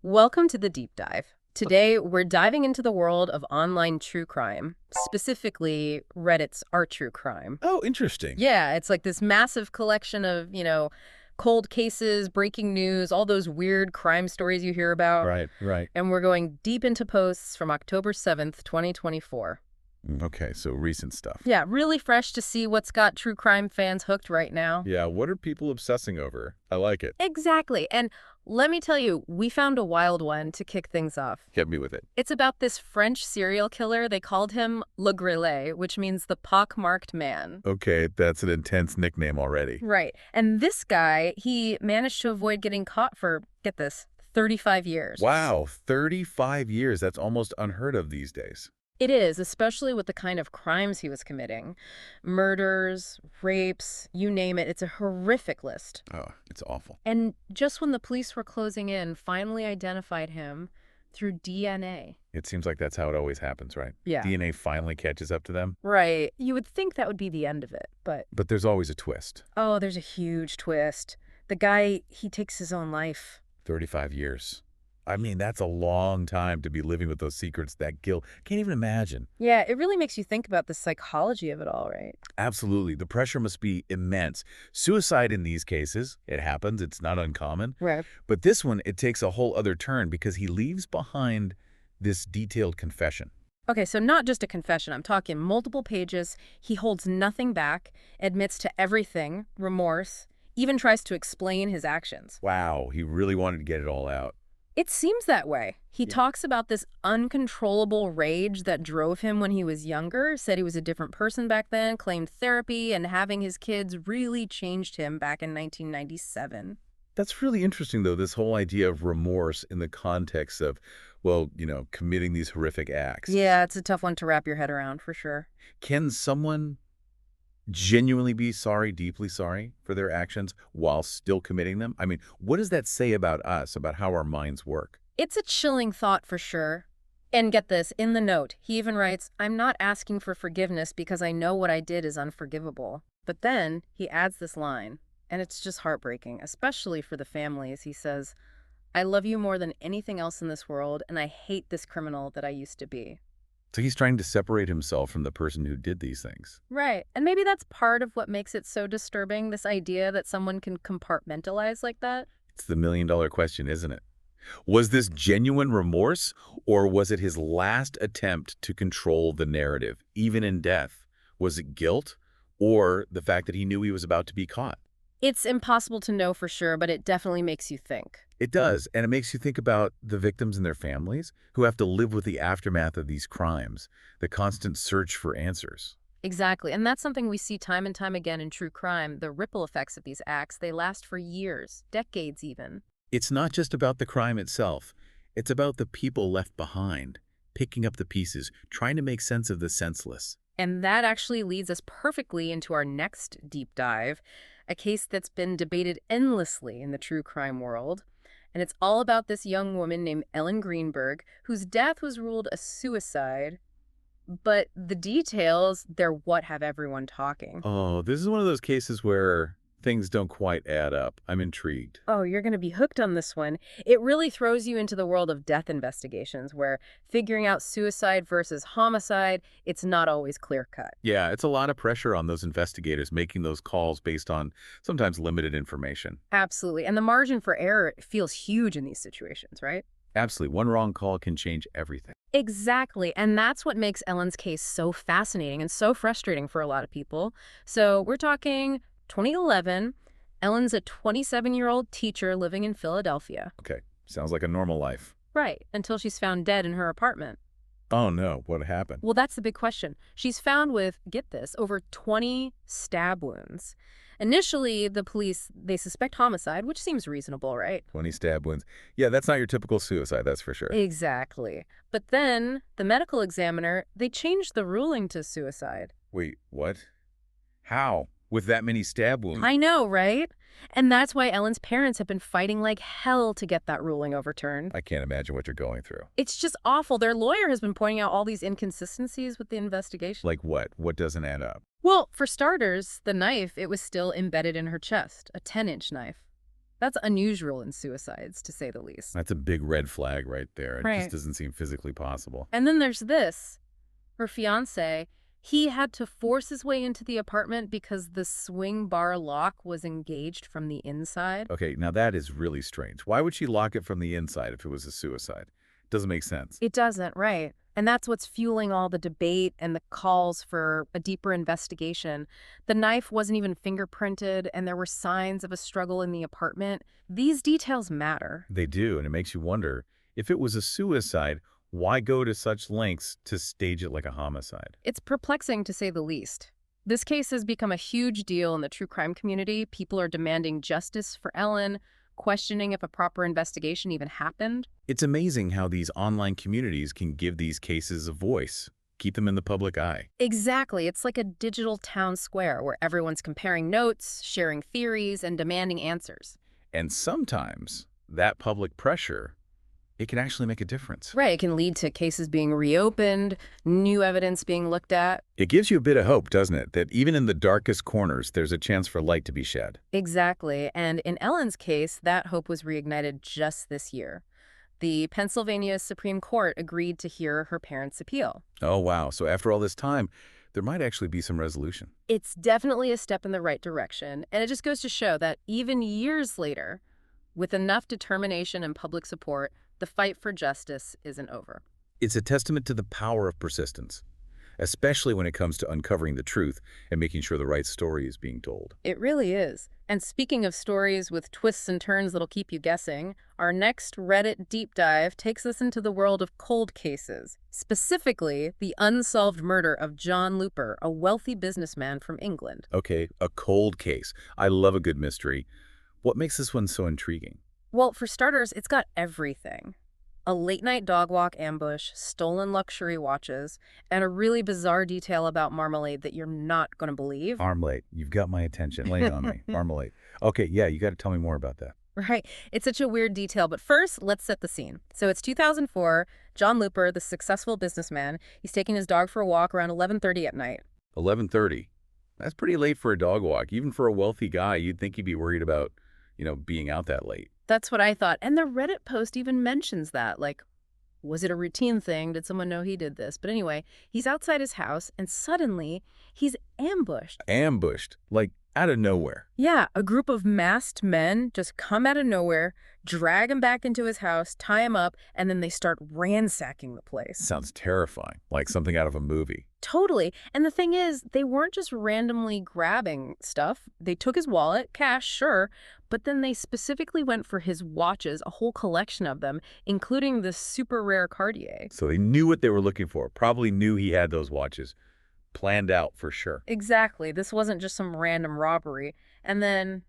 Welcome to the deep dive. Today, we're diving into the world of online true crime, specifically Reddit's Our True Crime. Oh, interesting. Yeah, it's like this massive collection of, cold cases, breaking news, all those weird crime stories you hear about. Right, right. And we're going deep into posts from October 7th, 2024. Okay, so recent stuff. Yeah, really fresh to see what's got true crime fans hooked right now. Yeah, what are people obsessing over? I like it. Exactly. And let me tell you, we found a wild one to kick things off. Hit me with it. It's about this French serial killer. They called him Le Grillé, which means the pock-marked man. Okay, that's an intense nickname already. Right. And this guy, he managed to avoid getting caught for, get this, 35 years. Wow, 35 years. That's almost unheard of these days. It is, especially with the kind of crimes he was committing. Murders, rapes, you name it. It's a horrific list. Oh, it's awful. And just when the police were closing in, finally identified him through DNA. It seems like that's how it always happens, right? Yeah. DNA finally catches up to them. Right. You would think that would be the end of it, but... But there's always a twist. Oh, there's a huge twist. The guy, he takes his own life. 35 years. I mean, that's a long time to be living with those secrets, that guilt. Can't even imagine. Yeah, it really makes you think about the psychology of it all, right? Absolutely. The pressure must be immense. Suicide in these cases, it happens. It's not uncommon. Right. But this one, it takes a whole other turn because he leaves behind this detailed confession. Okay, so not just a confession. I'm talking multiple pages. He holds nothing back, admits to everything, remorse, even tries to explain his actions. Wow, he really wanted to get it all out. It seems that way. He Yeah. talks about this uncontrollable rage that drove him when he was younger, said he was a different person back then, claimed therapy, and having his kids really changed him back in 1997. That's really interesting, though, this whole idea of remorse in the context of, well, committing these horrific acts. Yeah, it's a tough one to wrap your head around, for sure. Can someone genuinely be sorry, deeply sorry for their actions while still committing them? I mean, what does that say about us, about how our minds work? It's a chilling thought for sure. And get this, in the note, he even writes, "I'm not asking for forgiveness because I know what I did is unforgivable." But then he adds this line, and it's just heartbreaking, especially for the families. He says, "I love you more than anything else in this world, and I hate this criminal that I used to be." So he's trying to separate himself from the person who did these things. Right. And maybe that's part of what makes it so disturbing, this idea that someone can compartmentalize like that. It's the million-dollar question, isn't it? Was this genuine remorse, or was it his last attempt to control the narrative, even in death? Was it guilt, or the fact that he knew he was about to be caught? It's impossible to know for sure, but it definitely makes you think. It does, and it makes you think about the victims and their families who have to live with the aftermath of these crimes, the constant search for answers. Exactly. And that's something we see time and time again in true crime. The ripple effects of these acts, they last for years, decades even. It's not just about the crime itself. It's about the people left behind, picking up the pieces, trying to make sense of the senseless. And that actually leads us perfectly into our next deep dive, a case that's been debated endlessly in the true crime world. And it's all about this young woman named Ellen Greenberg, whose death was ruled a suicide. But the details, they're what have everyone talking. Oh, this is one of those cases where things don't quite add up. I'm intrigued. Oh, you're going to be hooked on this one. It really throws you into the world of death investigations where figuring out suicide versus homicide, it's not always clear-cut. Yeah, it's a lot of pressure on those investigators making those calls based on sometimes limited information. Absolutely. And the margin for error feels huge in these situations, right? Absolutely. One wrong call can change everything. Exactly. And that's what makes Ellen's case so fascinating and so frustrating for a lot of people. So we're talking 2011. Ellen's a 27-year-old teacher living in Philadelphia. Okay, sounds like a normal life. Right, until she's found dead in her apartment. Oh no, what happened? Well, that's the big question. She's found with, get this, over 20 stab wounds. Initially, the police, they suspect homicide, which seems reasonable, right? 20 stab wounds. Yeah, that's not your typical suicide, that's for sure. Exactly. But then, the medical examiner, they changed the ruling to suicide. Wait, what? How? With that many stab wounds? I know, right? And that's why Ellen's parents have been fighting like hell to get that ruling overturned. I can't imagine what you're going through. It's just awful. Their lawyer has been pointing out all these inconsistencies with the investigation. Like what? What doesn't add up? Well, for starters, the knife, it was still embedded in her chest, a 10-inch knife. That's unusual in suicides, to say the least. That's a big red flag right there. It just Right. doesn't seem physically possible. And then there's this. Her fiancé, he had to force his way into the apartment because the swing bar lock was engaged from the inside. Okay, now that is really strange. Why would she lock it from the inside if it was a suicide? Doesn't make sense. It doesn't, right? And that's what's fueling all the debate and the calls for a deeper investigation. The knife wasn't even fingerprinted, and there were signs of a struggle in the apartment. These details matter. They do, and it makes you wonder, if it was a suicide, why go to such lengths to stage it like a homicide? It's perplexing, to say the least. This case has become a huge deal in the true crime community. People are demanding justice for Ellen, questioning if a proper investigation even happened. It's amazing how these online communities can give these cases a voice, keep them in the public eye. Exactly. It's like a digital town square where everyone's comparing notes, sharing theories, and demanding answers. And sometimes that public pressure, it can actually make a difference. Right. It can lead to cases being reopened, new evidence being looked at. It gives you a bit of hope, doesn't it? That even in the darkest corners, there's a chance for light to be shed. Exactly. And in Ellen's case, that hope was reignited just this year. The Pennsylvania Supreme Court agreed to hear her parents' appeal. Oh, wow. So after all this time, there might actually be some resolution. It's definitely a step in the right direction, and it just goes to show that even years later, with enough determination and public support, the fight for justice isn't over. It's a testament to the power of persistence, especially when it comes to uncovering the truth and making sure the right story is being told. It really is. And speaking of stories with twists and turns that'll keep you guessing, our next Reddit deep dive takes us into the world of cold cases, specifically the unsolved murder of John Looper, a wealthy businessman from England. Okay, a cold case. I love a good mystery. What makes this one so intriguing? Well, for starters, it's got everything. A late-night dog walk ambush, stolen luxury watches, and a really bizarre detail about marmalade that you're not going to believe. Marmalade. You've got my attention. Lay it on me. Marmalade. Okay, yeah, you got to tell me more about that. Right. It's such a weird detail, but first, let's set the scene. So it's 2004. John Looper, the successful businessman, he's taking his dog for a walk around 11:30 at night. 11:30. That's pretty late for a dog walk. Even for a wealthy guy, you'd think he'd be worried about, being out that late. That's what I thought. And the Reddit post even mentions that. Like, was it a routine thing? Did someone know he did this? But anyway, he's outside his house, and suddenly he's ambushed. Ambushed, like out of nowhere. Yeah, a group of masked men just come out of nowhere, drag him back into his house, tie him up, and then they start ransacking the place. Sounds terrifying, like something out of a movie. Totally. And the thing is, they weren't just randomly grabbing stuff. They took his wallet, cash, sure, but then they specifically went for his watches, a whole collection of them, including the super rare Cartier. So they knew what they were looking for, probably knew he had those watches. Planned out for sure. Exactly. This wasn't just some random robbery. And then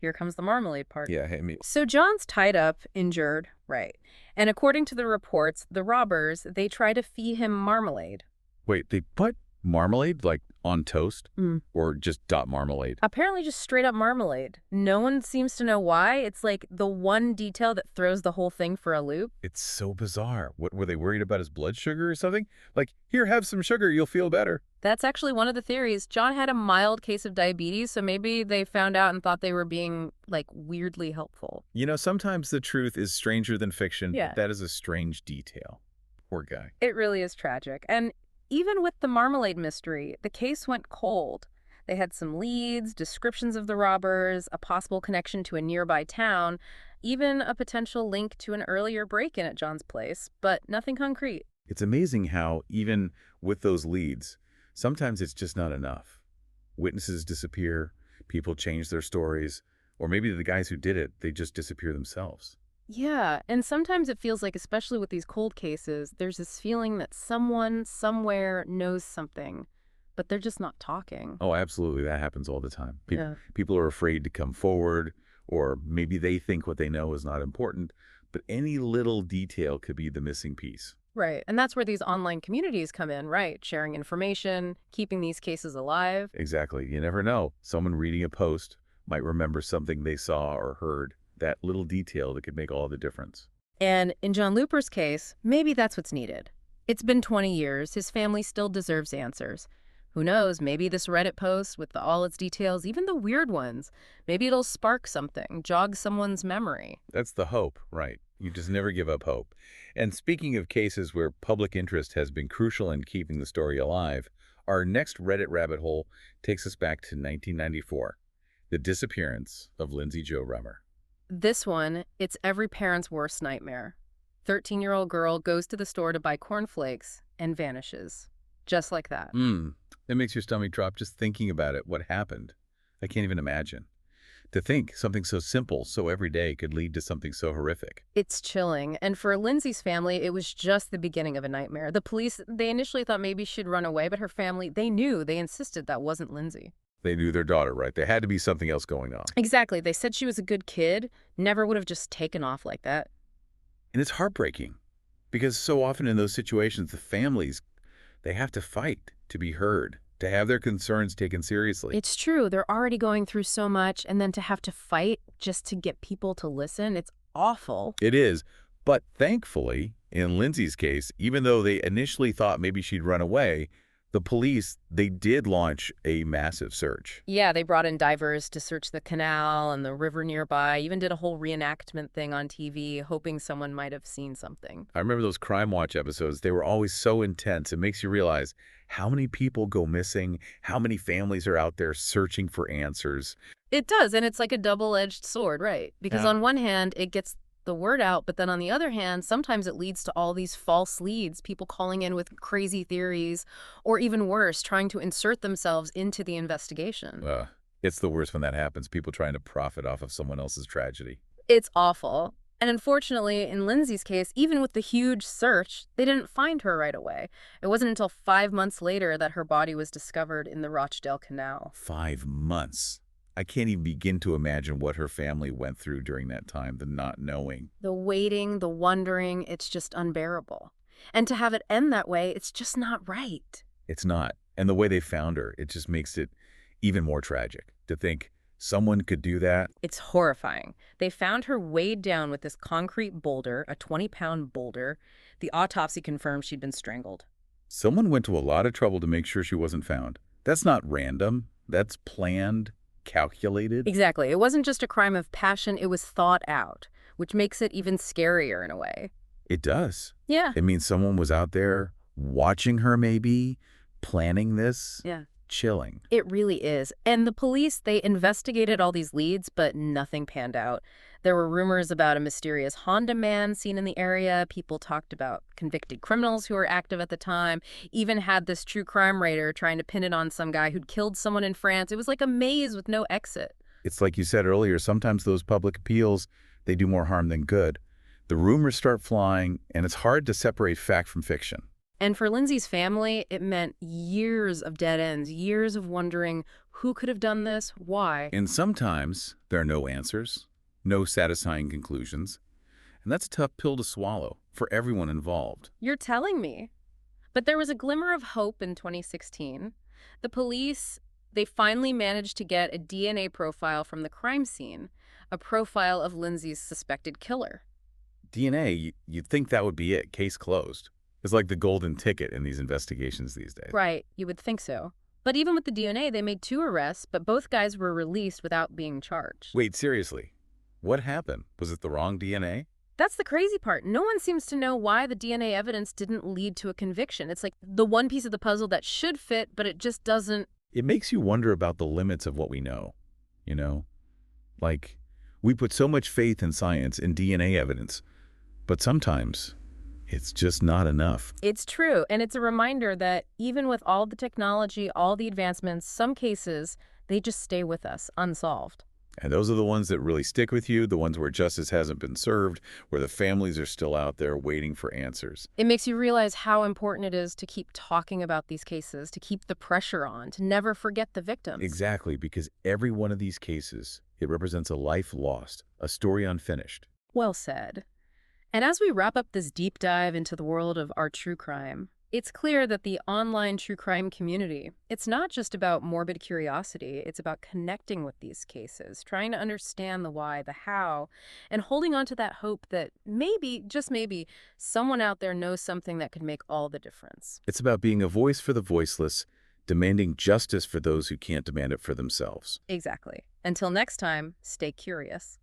here comes the marmalade part. Yeah, hit me. So John's tied up, injured, right. And according to the reports, the robbers, they try to feed him marmalade. Wait, they put marmalade, like, on toast? Mm. Or just dot marmalade? Apparently just straight up marmalade. No one seems to know why. It's like the one detail that throws the whole thing for a loop. It's so bizarre. What, were they worried about his blood sugar or something? Like, here, have some sugar, you'll feel better. That's actually one of the theories. John had a mild case of diabetes, so maybe they found out and thought they were being, like, weirdly helpful. Sometimes the truth is stranger than fiction. Yeah. But that is a strange detail. Poor guy. It really is tragic. And even with the marmalade mystery, the case went cold. They had some leads, descriptions of the robbers, a possible connection to a nearby town, even a potential link to an earlier break-in at John's place, but nothing concrete. It's amazing how, even with those leads, sometimes it's just not enough. Witnesses disappear, people change their stories, or maybe the guys who did it, they just disappear themselves. Yeah, and sometimes it feels like, especially with these cold cases, there's this feeling that someone, somewhere knows something, but they're just not talking. Oh, absolutely. That happens all the time. Yeah. People are afraid to come forward, or maybe they think what they know is not important, but any little detail could be the missing piece. Right, and that's where these online communities come in, right? Sharing information, keeping these cases alive. Exactly. You never know. Someone reading a post might remember something they saw or heard. That little detail that could make all the difference. And in John Looper's case, maybe that's what's needed. It's been 20 years. His family still deserves answers. Who knows, maybe this Reddit post with all its details, even the weird ones, maybe it'll spark something, jog someone's memory. That's the hope, right? You just never give up hope. And speaking of cases where public interest has been crucial in keeping the story alive, our next Reddit rabbit hole takes us back to 1994, the disappearance of Lindsay Jo Rimer. This one, it's every parent's worst nightmare. 13-year-old girl goes to the store to buy cornflakes and vanishes. Just like that. That makes your stomach drop just thinking about it, what happened. I can't even imagine. To think something so simple, so everyday could lead to something so horrific. It's chilling. And for Lindsay's family, it was just the beginning of a nightmare. The police, they initially thought maybe she'd run away, but her family, they knew, they insisted that wasn't Lindsay. They knew their daughter, right? There had to be something else going on. Exactly. They said she was a good kid, never would have just taken off like that. And it's heartbreaking because so often in those situations, the families, they have to fight to be heard, to have their concerns taken seriously. It's true. They're already going through so much, and then to have to fight just to get people to listen, it's awful. It is. But thankfully, in Lindsay's case, even though they initially thought maybe she'd run away, the police, they did launch a massive search. Yeah, they brought in divers to search the canal and the river nearby, even did a whole reenactment thing on TV, hoping someone might have seen something. I remember those Crime Watch episodes. They were always so intense. It makes you realize how many people go missing, how many families are out there searching for answers. It does, and it's like a double-edged sword, right? Because Yeah. on one hand, it gets the word out, but then on the other hand, sometimes it leads to all these false leads, people calling in with crazy theories, or even worse, trying to insert themselves into the investigation. It's the worst when that happens, people trying to profit off of someone else's tragedy. It's awful. And unfortunately, in Lindsay's case, even with the huge search, they didn't find her right away. It wasn't until 5 months later that her body was discovered in the Rochdale Canal. 5 months. I can't even begin to imagine what her family went through during that time, the not knowing. The waiting, the wondering, it's just unbearable. And to have it end that way, it's just not right. It's not. And the way they found her, it just makes it even more tragic to think someone could do that. It's horrifying. They found her weighed down with this concrete boulder, a 20-pound boulder. The autopsy confirmed she'd been strangled. Someone went to a lot of trouble to make sure she wasn't found. That's not random. That's planned, calculated. Exactly. It wasn't just a crime of passion, it was thought out, which makes it even scarier in a way. It does. Yeah. It means someone was out there watching her maybe, planning this. Yeah. Chilling. It really is. And the police, they investigated all these leads, but nothing panned out. There were rumors about a mysterious Honda man seen in the area. People talked about convicted criminals who were active at the time. Even had this true crime writer trying to pin it on some guy who'd killed someone in France. It was like a maze with no exit. It's like you said earlier, sometimes those public appeals, they do more harm than good. The rumors start flying, and it's hard to separate fact from fiction. And for Lindsay's family, it meant years of dead ends, years of wondering who could have done this, why. And sometimes there are no answers, no satisfying conclusions. And that's a tough pill to swallow for everyone involved. You're telling me. But there was a glimmer of hope in 2016. The police, they finally managed to get a DNA profile from the crime scene, a profile of Lindsay's suspected killer. DNA, you'd think that would be it, case closed. It's like the golden ticket in these investigations these days. Right, you would think so. But even with the DNA, they made 2 arrests, but both guys were released without being charged. Wait, seriously? What happened? Was it the wrong DNA? That's the crazy part. No one seems to know why the DNA evidence didn't lead to a conviction. It's like the one piece of the puzzle that should fit, but it just doesn't. It makes you wonder about the limits of what we know, you know? Like, we put so much faith in science and DNA evidence, but sometimes it's just not enough. It's true, and it's a reminder that even with all the technology, all the advancements, some cases, they just stay with us, unsolved. And those are the ones that really stick with you, the ones where justice hasn't been served, where the families are still out there waiting for answers. It makes you realize how important it is to keep talking about these cases, to keep the pressure on, to never forget the victims. Exactly, because every one of these cases, it represents a life lost, a story unfinished. Well said. And as we wrap up this deep dive into the world of our true crime, it's clear that the online true crime community, it's not just about morbid curiosity, it's about connecting with these cases, trying to understand the why, the how, and holding on to that hope that maybe, just maybe, someone out there knows something that could make all the difference. It's about being a voice for the voiceless, demanding justice for those who can't demand it for themselves. Exactly. Until next time, stay curious.